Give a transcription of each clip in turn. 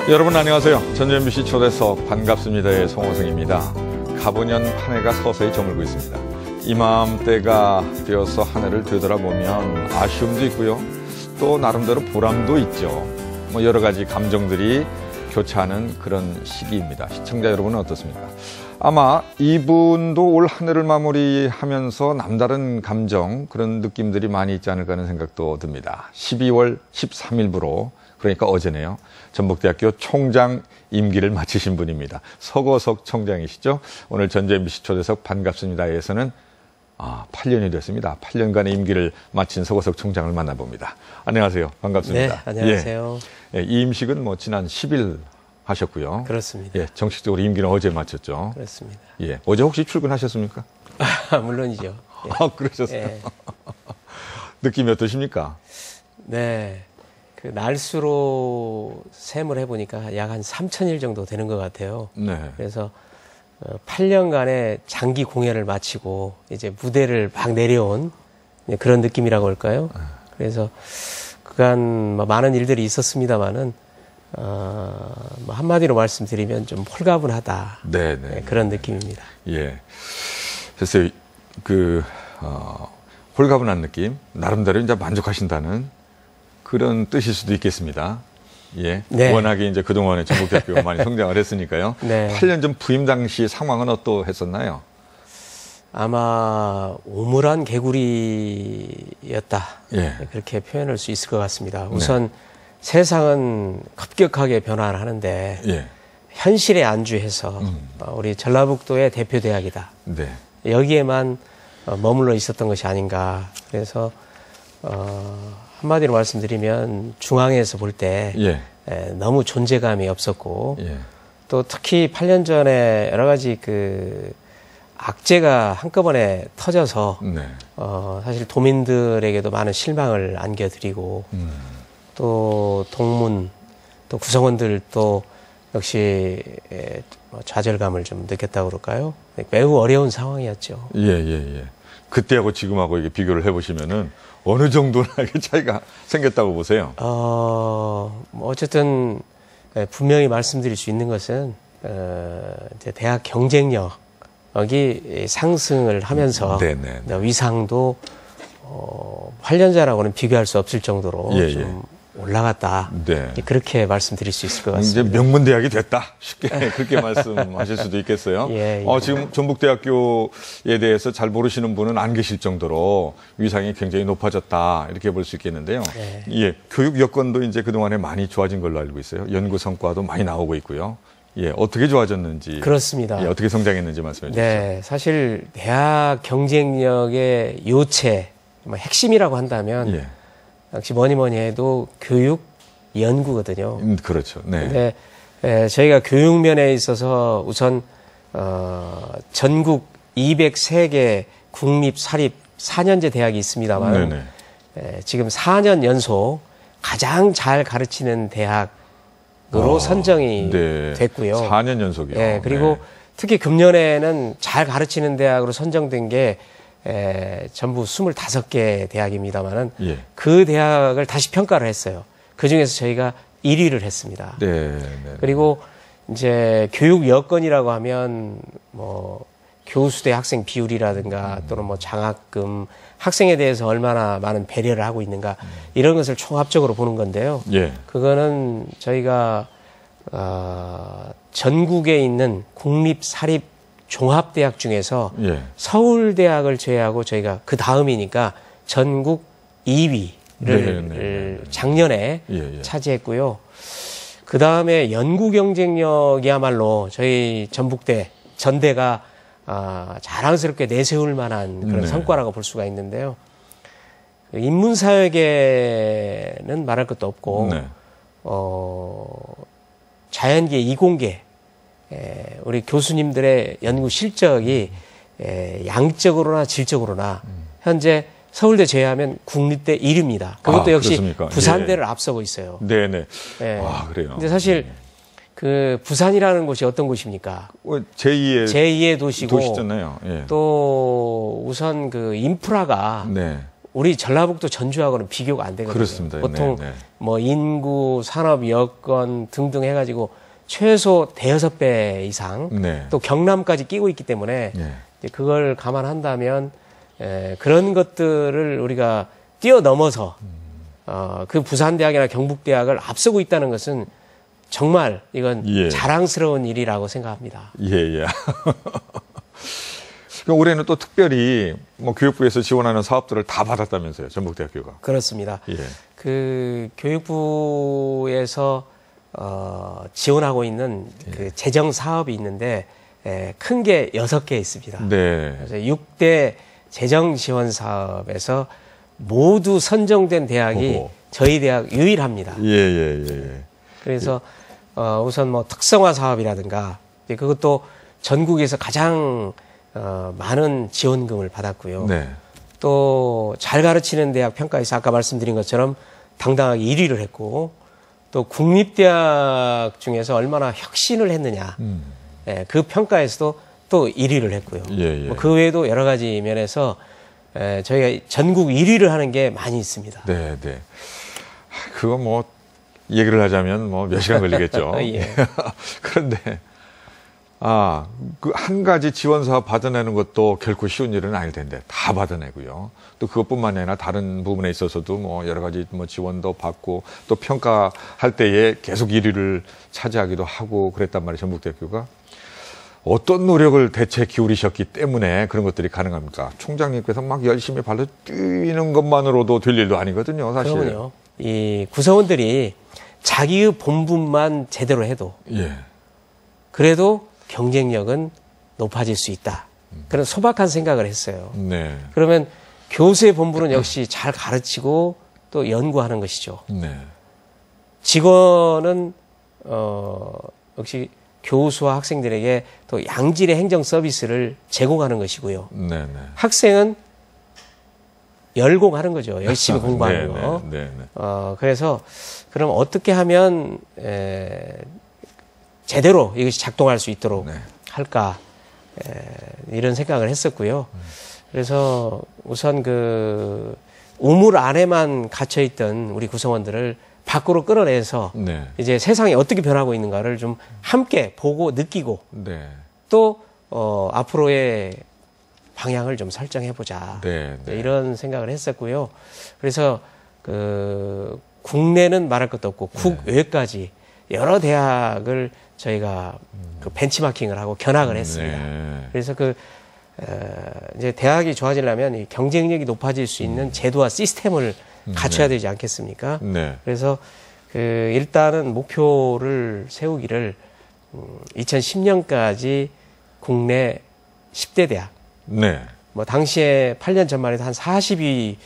여러분 안녕하세요. 전주 MBC 초대석 반갑습니다의 송호승입니다. 가보년 한 해가 서서히 저물고 있습니다. 이맘때가 되어서 한 해를 되돌아보면 아쉬움도 있고요. 또 나름대로 보람도 있죠. 여러 가지 감정들이 교차하는 그런 시기입니다. 시청자 여러분은 어떻습니까? 아마 이분도 올 한 해를 마무리하면서 남다른 감정, 그런 느낌들이 많이 있지 않을까 하는 생각도 듭니다. 12월 13일부로, 그러니까 어제네요. 전북대학교 총장 임기를 마치신 분입니다. 서거석 총장이시죠. 오늘 전주 MBC 초대석 반갑습니다에서는 8년이 됐습니다. 8년간의 임기를 마친 서거석 총장을 만나봅니다. 안녕하세요. 반갑습니다. 네, 안녕하세요. 예, 이 임식은 지난 10일 하셨고요. 그렇습니다. 예, 정식적으로 임기는 어제 마쳤죠. 그렇습니다. 예, 어제 혹시 출근하셨습니까? 물론이죠. 예. 그러셨어요. 예. 느낌이 어떠십니까? 네. 그 날수로 셈을 해보니까 약 한 3,000일 정도 되는 것 같아요. 네. 그래서 8년간의 장기 공연을 마치고 이제 무대를 막 내려온 그런 느낌이라고 할까요? 그래서 그간 많은 일들이 있었습니다만은 한마디로 말씀드리면 좀 홀가분하다. 네. 그런 느낌입니다. 예. 글쎄요, 홀가분한 느낌, 나름대로 이제 만족하신다는 그런 뜻일 수도 있겠습니다. 예. 네. 워낙에 이제 그동안에 전북대학교가 많이 성장을 했으니까요. 네. 8년 전 부임 당시 상황은 어떠했었나요? 아마 오물한 개구리였다. 예. 그렇게 표현할 수 있을 것 같습니다. 우선 세상은 급격하게 변화를 하는데 예. 현실에 안주해서 우리 전라북도의 대표 대학이다. 네. 여기에만 머물러 있었던 것이 아닌가. 그래서 한마디로 말씀드리면 중앙에서 볼 때 예. 너무 존재감이 없었고 예. 또 특히 8년 전에 여러 가지 그 악재가 한꺼번에 터져서 네. 사실 도민들에게도 많은 실망을 안겨드리고 또 동문 또 구성원들도 역시 좌절감을 좀 느꼈다고 그럴까요? 매우 어려운 상황이었죠. 예. 그때하고 지금하고 이게 비교를 해보시면은 어느 정도나 이게 차이가 생겼다고 보세요? 어쨌든 분명히 말씀드릴 수 있는 것은 이제 대학 경쟁력이 상승을 하면서 위상도 8년 전하고는 비교할 수 없을 정도로 좀 올라갔다. 네. 그렇게 말씀드릴 수 있을 것 같습니다. 이제 명문대학이 됐다. 쉽게 그렇게 말씀하실 수도 있겠어요. 예. 지금 전북대학교에 대해서 잘 모르시는 분은 안 계실 정도로 위상이 굉장히 높아졌다. 이렇게 볼 수 있겠는데요. 예. 교육 여건도 이제 그동안에 많이 좋아진 걸로 알고 있어요. 연구 성과도 많이 나오고 있고요. 예. 어떻게 좋아졌는지. 그렇습니다. 예, 어떻게 성장했는지 말씀해 주시죠. 네. 사실 대학 경쟁력의 요체, 핵심이라고 한다면 역시 뭐니 해도 교육 연구거든요. 그렇죠. 네. 근데 저희가 교육면에 있어서 우선 전국 203개 국립 사립 4년제 대학이 있습니다만 지금 4년 연속 가장 잘 가르치는 대학으로 선정이 됐고요. 4년 연속이요. 네, 그리고 특히 금년에는 잘 가르치는 대학으로 선정된 게 전부 25개 대학입니다만은 그 대학을 다시 평가를 했어요. 그 중에서 저희가 1위를 했습니다. 그리고 이제 교육 여건이라고 하면 교수 대 학생 비율이라든가 또는 장학금, 학생에 대해서 얼마나 많은 배려를 하고 있는가 이런 것을 총합적으로 보는 건데요. 그거는 저희가 전국에 있는 국립 사립 종합대학 중에서 서울대학을 제외하고 저희가 그 다음이니까 전국 2위를 작년에 차지했고요. 그 다음에 연구 경쟁력이야말로 저희 전북대, 전대가 자랑스럽게 내세울 만한 그런 성과라고 볼 수가 있는데요. 인문사회계는 말할 것도 없고 자연계, 이공계 우리 교수님들의 연구 실적이 양적으로나 질적으로나 현재 서울대 제외하면 국립대 1위입니다. 그것도 역시 그렇습니까? 부산대를 앞서고 있어요. 네네. 그래요. 근데 사실 그 부산이라는 곳이 어떤 곳입니까? 제2의 도시고 도시잖아요. 또 우선 그 인프라가 우리 전라북도 전주하고는 비교가 안 되거든요. 그렇습니다. 보통 네, 네. 뭐 인구, 산업, 여건 등등 해가지고 최소 대여섯 배 이상 네. 또 경남까지 끼고 있기 때문에 네. 이제 그걸 감안한다면 그런 것들을 우리가 뛰어넘어서 그 부산대학이나 경북대학을 앞서고 있다는 것은 정말 이건 예. 자랑스러운 일이라고 생각합니다. 예, 예. 올해는 또 특별히 뭐 교육부에서 지원하는 사업들을 다 받았다면서요, 전북대학교가. 그렇습니다. 예. 그 교육부에서 지원하고 있는 그 재정 사업이 있는데 큰 게 6개 있습니다. 네. 그래서 6대 재정 지원 사업에서 모두 선정된 대학이 오호. 저희 대학 유일합니다. 예, 예, 예, 예. 그래서 우선 뭐 특성화 사업이라든가 그것도 전국에서 가장 많은 지원금을 받았고요. 네. 또 잘 가르치는 대학 평가에서 아까 말씀드린 것처럼 당당하게 1위를 했고 또 국립대학 중에서 얼마나 혁신을 했느냐 그 평가에서도 또 1위를 했고요. 예, 예. 뭐 그 외에도 여러 가지 면에서 저희가 전국 1위를 하는 게 많이 있습니다. 네, 네. 그거 뭐 얘기를 하자면 뭐 몇 시간 걸리겠죠. 예. 그런데 그 한 가지 지원 사업 받아내는 것도 결코 쉬운 일은 아닐 텐데 다 받아내고요. 또 그것뿐만 아니라 다른 부분에 있어서도 뭐 여러 가지 뭐 지원도 받고 또 평가할 때에 계속 1위를 차지하기도 하고 그랬단 말이에요. 전북대학교가. 어떤 노력을 대체 기울이셨기 때문에 그런 것들이 가능합니까? 총장님께서 막 열심히 발로 뛰는 것만으로도 될 일도 아니거든요, 사실. 그럼요. 이 구성원들이 자기의 본분만 제대로 해도 예. 그래도 경쟁력은 높아질 수 있다. 그런 소박한 생각을 했어요. 네. 그러면 교수의 본분은 역시 잘 가르치고 또 연구하는 것이죠. 네. 직원은 역시 교수와 학생들에게 또 양질의 행정 서비스를 제공하는 것이고요. 네, 네. 학생은 열공하는 거죠. 열심히 공부하는 네, 거. 네, 네. 그래서 그럼 어떻게 하면 제대로 이것이 작동할 수 있도록 네. 할까 이런 생각을 했었고요. 그래서 우선 그 우물 안에만 갇혀 있던 우리 구성원들을 밖으로 끌어내서 네. 이제 세상이 어떻게 변하고 있는가를 좀 함께 보고 느끼고 네. 또 앞으로의 방향을 좀 설정해 보자. 네, 네. 이런 생각을 했었고요. 그래서 그 국내는 말할 것도 없고 국외까지 여러 대학을 저희가 그 벤치마킹을 하고 견학을 했습니다. 네. 그래서 이제 대학이 좋아지려면 이 경쟁력이 높아질 수 있는 제도와 시스템을 갖춰야 되지 않겠습니까? 네. 그래서 일단은 목표를 세우기를 2010년까지 국내 10대 대학. 네. 뭐 당시에 8년 전만 해도 한 40위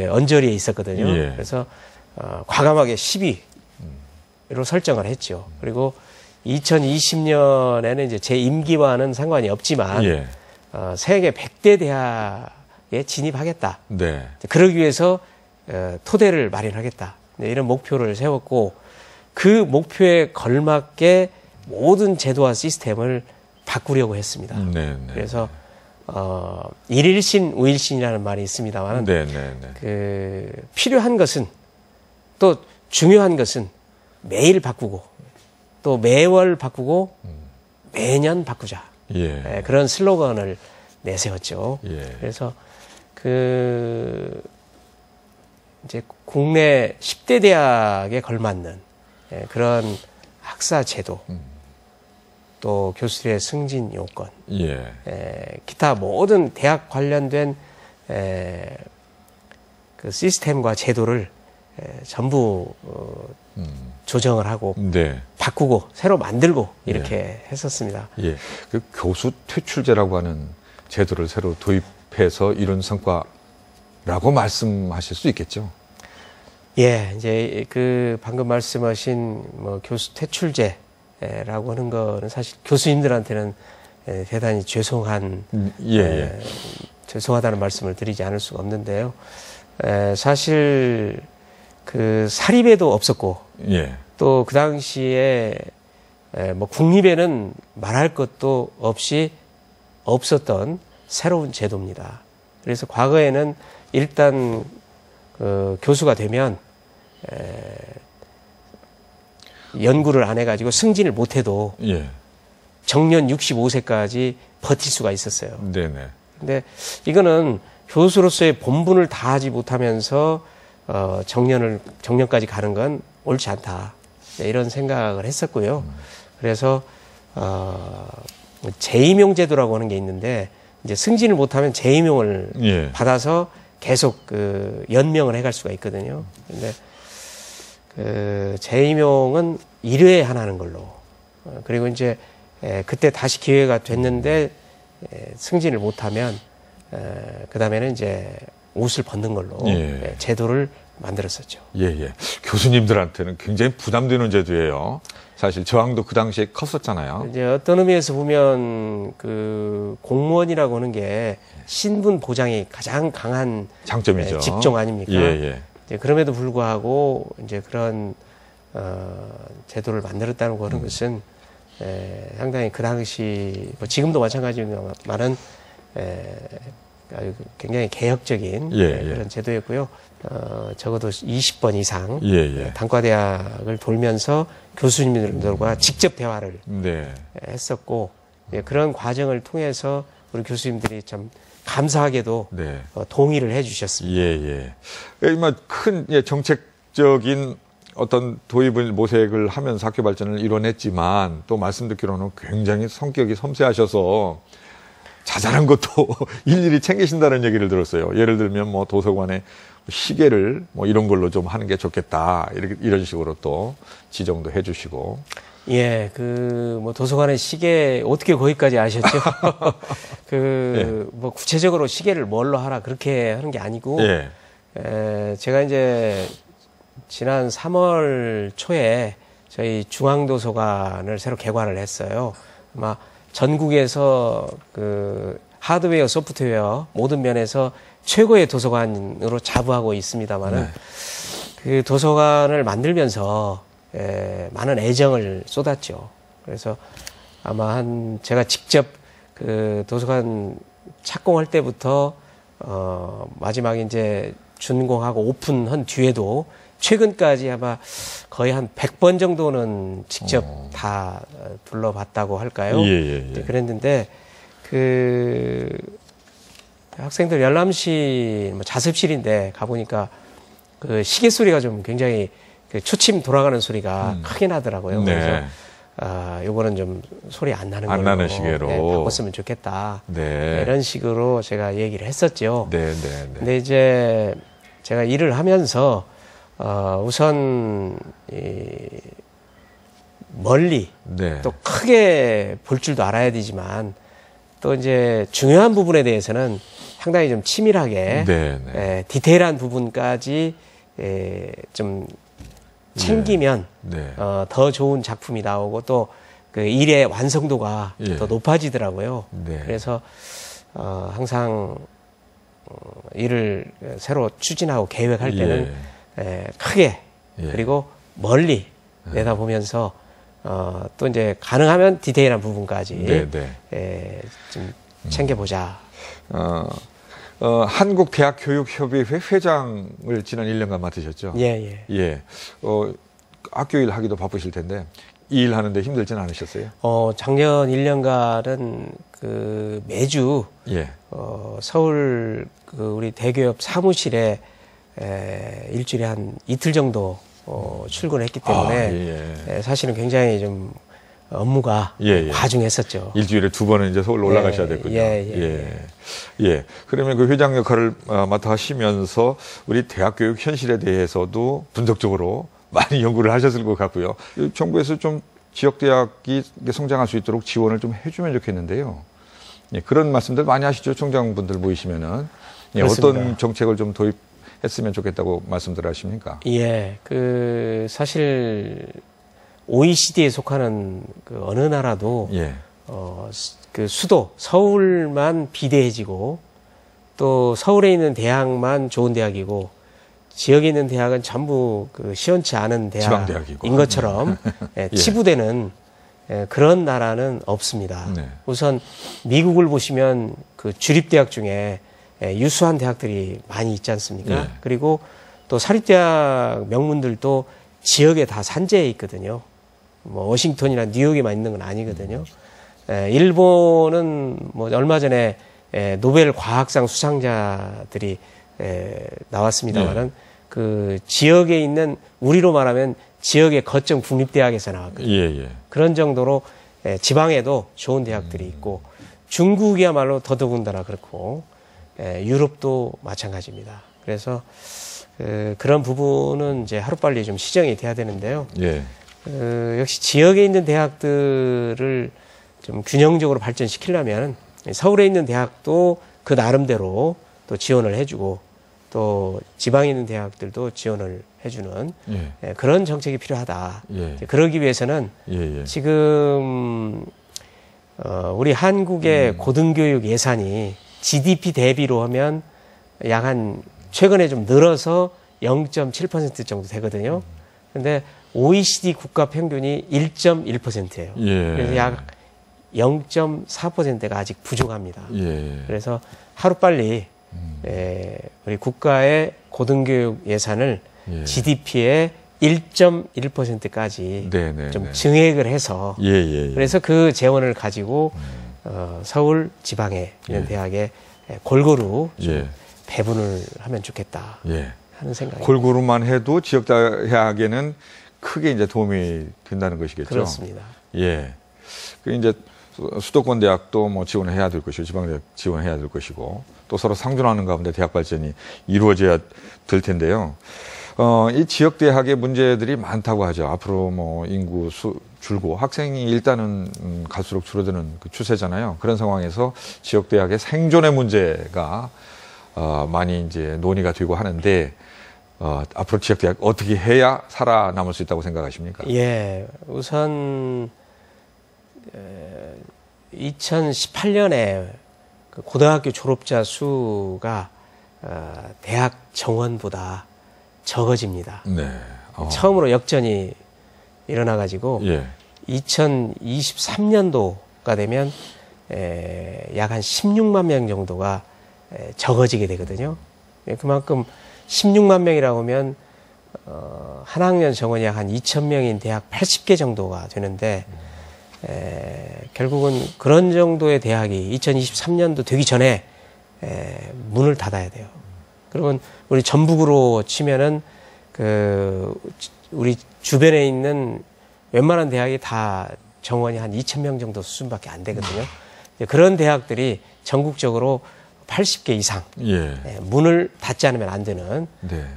언저리에 있었거든요. 예. 그래서 과감하게 10위로 설정을 했죠. 그리고 2020년에는 이제 제 임기와는 상관이 없지만 예. 세계 100대 대학에 진입하겠다. 네. 그러기 위해서 토대를 마련하겠다. 이런 목표를 세웠고 그 목표에 걸맞게 모든 제도와 시스템을 바꾸려고 했습니다. 네, 네. 그래서 일일신 우일신이라는 말이 있습니다만 네, 네, 네. 그 필요한 것은 또 중요한 것은 매일 바꾸고 또 매월 바꾸고 매년 바꾸자. 예. 그런 슬로건을 내세웠죠. 예. 그래서 이제 국내 10대 대학에 걸맞는 그런 학사 제도, 또 교수들의 승진 요건, 예. 기타 모든 대학 관련된 그 시스템과 제도를 전부 조정을 하고 네. 바꾸고 새로 만들고 이렇게 했었습니다. 예. 그 교수 퇴출제라고 하는 제도를 새로 도입해서 이룬 성과라고 말씀하실 수 있겠죠? 예, 이제 그 방금 말씀하신 뭐 교수 퇴출제라고 하는 거는 사실 교수님들한테는 대단히 죄송한, 예. 죄송하다는 말씀을 드리지 않을 수가 없는데요. 사실 그 사립에도 없었고, 예. 또 그 당시에 뭐 국립에는 말할 것도 없이 없었던 새로운 제도입니다. 그래서 과거에는 일단 교수가 되면 연구를 안 해가지고 승진을 못해도 예. 정년 65세까지 버틸 수가 있었어요. 네네. 근데 이거는 교수로서의 본분을 다하지 못하면서 정년까지 가는 건 옳지 않다. 네, 이런 생각을 했었고요. 그래서 재임용 제도라고 하는 게 있는데 이제 승진을 못하면 재임용을 예. 받아서 계속 연명을 해갈 수가 있거든요. 근데 재임용은 1회에 하나 하는 걸로. 그리고 이제 그때 다시 기회가 됐는데 승진을 못하면 그 다음에는 이제 옷을 벗는 걸로 예. 제도를 만들었었죠. 예. 교수님들한테는 굉장히 부담되는 제도예요. 사실 저항도 그 당시에 컸었잖아요. 이제 어떤 의미에서 보면 공무원이라고 하는 게 신분 보장이 가장 강한 장점이죠. 직종 아닙니까? 예. 이제 그럼에도 불구하고 이제 그런 제도를 만들었다는 그런 것은 상당히 그 당시 뭐 지금도 마찬가지지만은 굉장히 개혁적인 그런 제도였고요. 적어도 20번 이상 단과대학을 돌면서 교수님들과 직접 대화를 했었고 그런 과정을 통해서 우리 교수님들이 참 감사하게도 동의를 해주셨습니다. 큰 정책적인 어떤 도입을 모색을 하면서 학교 발전을 이뤄냈지만 또 말씀 듣기로는 굉장히 성격이 섬세하셔서 자잘한 것도 일일이 챙기신다는 얘기를 들었어요. 예를 들면 뭐 도서관에 시계를 뭐 이런 걸로 좀 하는 게 좋겠다. 이런 식으로 또 지정도 해주시고. 예, 뭐 도서관의 시계 어떻게 거기까지 아셨죠? 뭐 구체적으로 시계를 뭘로 하라 그렇게 하는 게 아니고, 제가 이제 지난 3월 초에 저희 중앙도서관을 새로 개관을 했어요. 아마 전국에서 하드웨어, 소프트웨어 모든 면에서 최고의 도서관으로 자부하고 있습니다만은 그 도서관을 만들면서 많은 애정을 쏟았죠. 그래서 아마 제가 직접 그 도서관 착공할 때부터 마지막에 이제 준공하고 오픈한 뒤에도 최근까지 아마 거의 한 100번 정도는 직접 다 둘러봤다고 할까요? 그랬는데 학생들 열람실, 자습실인데 가보니까 시계 소리가 좀 굉장히 초침 돌아가는 소리가 크게 나더라고요. 그래서 요거는 좀 소리 안 나는 걸로 나는 시계로 바꿨으면 좋겠다. 이런 식으로 제가 얘기를 했었죠. 근데 이제 제가 일을 하면서 우선 멀리 또 크게 볼 줄도 알아야 되지만 또 이제 중요한 부분에 대해서는 상당히 좀 치밀하게 디테일한 부분까지 좀 챙기면 더 좋은 작품이 나오고 또 그 일의 완성도가 더 높아지더라고요. 그래서 항상 일을 새로 추진하고 계획할 때는 크게 그리고 멀리 내다보면서 또 이제 가능하면 디테일한 부분까지 좀 챙겨보자. 한국대학교육협의회 회장을 지난 1년간 맡으셨죠? 학교 일 하기도 바쁘실 텐데 이 일 하는데 힘들지는 않으셨어요? 작년 1년간은 매주 서울 우리 대교협 사무실에 일주일에 한 이틀 정도 출근했기 때문에 사실은 굉장히 좀 업무가 과중했었죠. 일주일에 2번은 이제 서울 올라가셔야 됐군요. 그러면 그 회장 역할을 맡아 하시면서 우리 대학 교육 현실에 대해서도 분석적으로 많이 연구를 하셨을 것 같고요. 정부에서 좀 지역 대학이 성장할 수 있도록 지원을 좀 해주면 좋겠는데요. 그런 말씀들 많이 하시죠. 총장분들 모이시면은 어떤 정책을 좀 도입했으면 좋겠다고 말씀들 하십니까? 사실 OECD에 속하는 어느 나라도 수도 서울만 비대해지고 또 서울에 있는 대학만 좋은 대학이고 지역에 있는 대학은 전부 시원치 않은 대학인 것처럼 치부되는 그런 나라는 없습니다. 우선 미국을 보시면 주립대학 중에 유수한 대학들이 많이 있지 않습니까? 예. 그리고 또 사립대학 명문들도 지역에 다 산재해 있거든요. 뭐 워싱턴이나 뉴욕에만 있는 건 아니거든요. 일본은 뭐 얼마 전에 노벨 과학상 수상자들이 나왔습니다만은 예. 그 지역에 있는 우리로 말하면 지역의 거점 국립대학에서 나왔거든요. 예, 예. 그런 정도로 지방에도 좋은 대학들이 있고 중국이야말로 더더군다나 그렇고 유럽도 마찬가지입니다. 그래서 그런 부분은 이제 하루빨리 좀 시정이 돼야 되는데요. 예. 역시 지역에 있는 대학들을 좀 균형적으로 발전시키려면 서울에 있는 대학도 그 나름대로 또 지원을 해주고 또 지방에 있는 대학들도 지원을 해주는 예. 그런 정책이 필요하다. 예. 그러기 위해서는 예, 예. 지금 우리 한국의 고등교육 예산이 GDP 대비로 하면 약 한 최근에 좀 늘어서 0.7% 정도 되거든요. 근데 OECD 국가 평균이 1.1%예요. 예. 그래서 약 0.4%가 아직 부족합니다. 예. 그래서 하루빨리 우리 국가의 고등교육 예산을 예. GDP의 1.1%까지 네, 네, 좀 네. 증액을 해서 예, 예, 예. 그래서 그 재원을 가지고 서울 지방에 있는 예. 대학에 골고루 좀 예. 배분을 하면 좋겠다 예. 하는 생각이 골고루만 해도 지역 대학에는 크게 이제 도움이 된다는 것이겠죠. 그렇습니다. 예. 그 이제 수도권 대학도 뭐 지원해야 될 것이고 지방 대학 지원해야 될 것이고 또 서로 상존하는 가운데 대학 발전이 이루어져야 될 텐데요. 이 지역 대학의 문제들이 많다고 하죠. 앞으로 뭐 인구 줄고 학생이 일단은 갈수록 줄어드는 그 추세잖아요. 그런 상황에서 지역 대학의 생존의 문제가 많이 이제 논의가 되고 하는데 앞으로 지역 대학 어떻게 해야 살아남을 수 있다고 생각하십니까? 예, 우선 2018년에 그 고등학교 졸업자 수가 대학 정원보다 적어집니다. 네. 처음으로 역전이 일어나가지고 예. 2023년도가 되면 약 한 16만 명 정도가 적어지게 되거든요. 그만큼 16만 명이라고 하면 한 학년 정원이 약 한 2,000명인 대학 80개 정도가 되는데 결국은 그런 정도의 대학이 2023년도 되기 전에 문을 닫아야 돼요. 그러면 우리 전북으로 치면은 우리 주변에 있는 웬만한 대학이 다 정원이 한 2,000명 정도 수준밖에 안 되거든요. 그런 대학들이 전국적으로 80개 이상 예. 문을 닫지 않으면 안 되는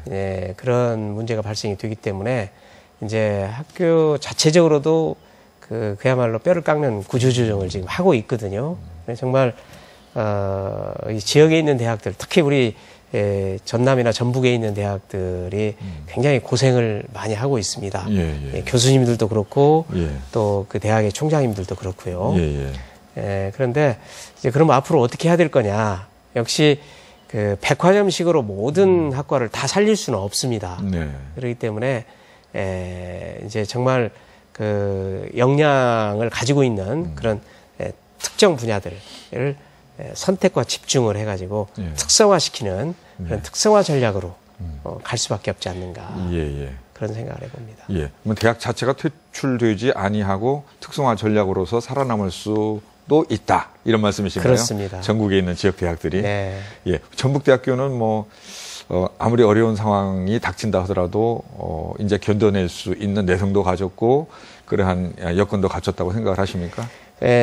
네. 그런 문제가 발생이 되기 때문에 이제 학교 자체적으로도 그야말로 뼈를 깎는 구조조정을 지금 하고 있거든요. 정말 이 지역에 있는 대학들, 특히 우리 전남이나 전북에 있는 대학들이 굉장히 고생을 많이 하고 있습니다. 예, 예. 교수님들도 그렇고 예. 또 그 대학의 총장님들도 그렇고요. 예, 예. 그런데 이제 그럼 앞으로 어떻게 해야 될 거냐? 역시 그 백화점식으로 모든 학과를 다 살릴 수는 없습니다. 네. 그렇기 때문에 이제 정말 그 역량을 가지고 있는 그런 특정 분야들을 선택과 집중을 해가지고 예. 특성화시키는 그런 네. 특성화 전략으로 갈 수밖에 없지 않는가 예, 예. 그런 생각을 해봅니다. 예. 그러면 대학 자체가 퇴출되지 아니하고 특성화 전략으로서 살아남을 수도 있다. 이런 말씀이신가요? 그렇습니다. 전국에 있는 지역 대학들이. 네. 예. 전북대학교는 뭐 아무리 어려운 상황이 닥친다 하더라도 이제 견뎌낼 수 있는 내성도 가졌고 그러한 여건도 갖췄다고 생각을 하십니까?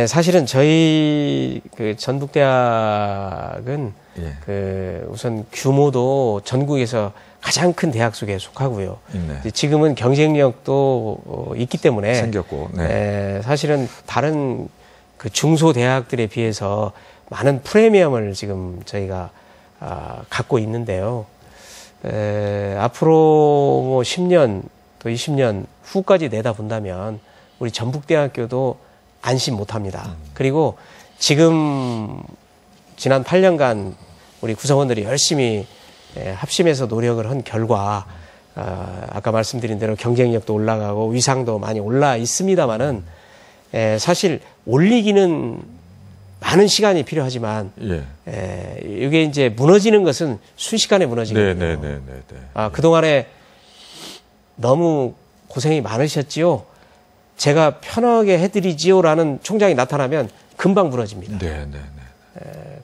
사실은 저희 그 전북대학은 예. 우선 규모도 전국에서 가장 큰 대학 속에 속하고요. 있네. 지금은 경쟁력도 있기 때문에 생겼고. 네. 사실은 다른 그 중소 대학들에 비해서 많은 프리미엄을 지금 저희가 갖고 있는데요. 앞으로 뭐 10년 또 20년 후까지 내다본다면 우리 전북대학교도 안심 못합니다. 그리고 지금 지난 8년간 우리 구성원들이 열심히 합심해서 노력을 한 결과 아까 말씀드린 대로 경쟁력도 올라가고 위상도 많이 올라 있습니다만은 사실 올리기는 많은 시간이 필요하지만 이게 이제 무너지는 것은 순식간에 무너지거든요. 그동안에 너무 고생이 많으셨지요. 제가 편하게 해드리지요라는 총장이 나타나면 금방 무너집니다.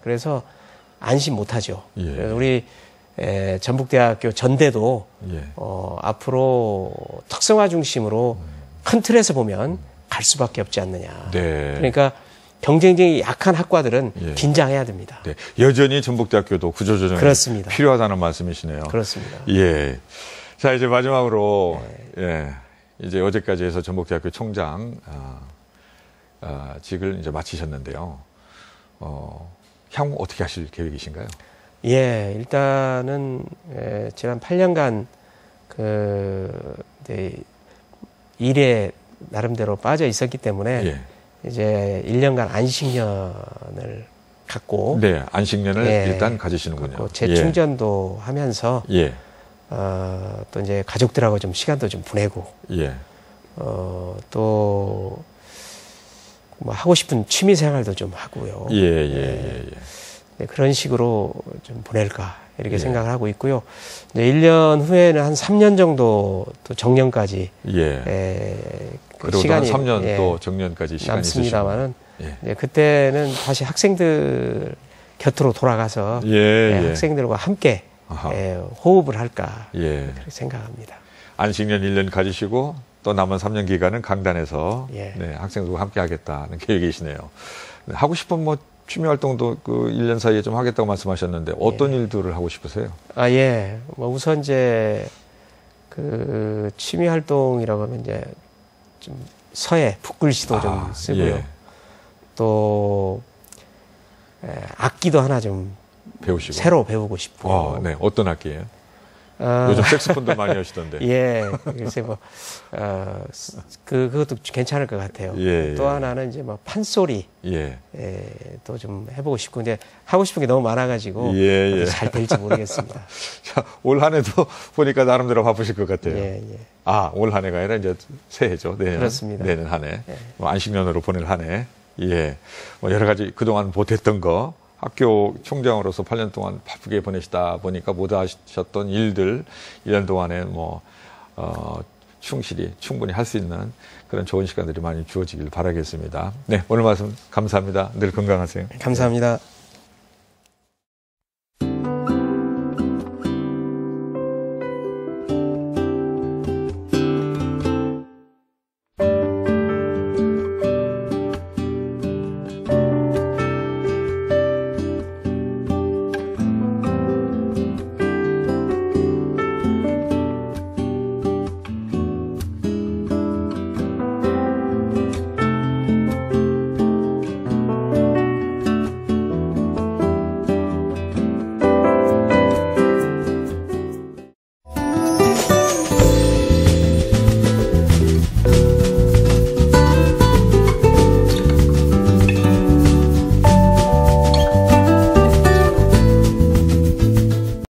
그래서 안심 못하죠. 그래서 우리 전북대학교 전대도 앞으로 특성화 중심으로 큰 틀에서 보면 갈 수밖에 없지 않느냐. 그러니까 경쟁력이 약한 학과들은 긴장해야 됩니다. 여전히 전북대학교도 구조조정이 그렇습니다. 필요하다는 말씀이시네요. 그렇습니다. 자, 이제 마지막으로 이제 어제까지 해서 전북대학교 총장 직을 이제 마치셨는데요. 향후 어떻게 하실 계획이신가요? 일단은 지난 8년간 이제 일에 나름대로 빠져 있었기 때문에 이제 1년간 안식년을 갖고 안식년을 일단 가지시는군요. 재충전도 하면서 또 이제 가족들하고 좀 시간도 좀 보내고 또 뭐 하고 싶은 취미 생활도 좀 하고요. 그런 식으로 좀 보낼까 이렇게 생각을 하고 있고요. 이제 1년 후에는 한 3년 정도 또 정년까지 그리고 시간이 3년 또 정년까지 시간이 남습니다만은 그때는 다시 학생들 곁으로 돌아가서 학생들과 함께 호흡을 할까 그렇게 생각합니다. 안식년 1년 가지시고 또 남은 3년 기간은 강단에서 학생들과 함께 하겠다는 계획이시네요. 하고 싶은 뭐 취미 활동도 그 1년 사이에 좀 하겠다고 말씀하셨는데 어떤 일들을 하고 싶으세요? 뭐 우선 이제 그 취미 활동이라고 하면 이제 좀 서예, 붓글씨도 좀 쓰고요. 또 악기도 하나 좀 배우시고 새로 배우고 싶고. 어떤 악기예요? 요즘 색소폰도 많이 하시던데. 글쎄 뭐 그것도 괜찮을 것 같아요. 또 하나는 이제 뭐 판소리 또 좀 해보고 싶고, 근데 하고 싶은 게 너무 많아가지고 잘 될지 모르겠습니다. 자, 올 한해도 보니까 나름대로 바쁘실 것 같아요. 올 한해가 아니라 이제 새해죠. 그렇습니다. 내년 한해 뭐 안식년으로 보낼 한해. 뭐 여러 가지 그동안 못했던 거. 학교 총장으로서 8년 동안 바쁘게 보내시다 보니까 못 하셨던 일들 1년 동안에 뭐 충분히 할 수 있는 그런 좋은 시간들이 많이 주어지길 바라겠습니다. 오늘 말씀 감사합니다. 늘 건강하세요. 감사합니다.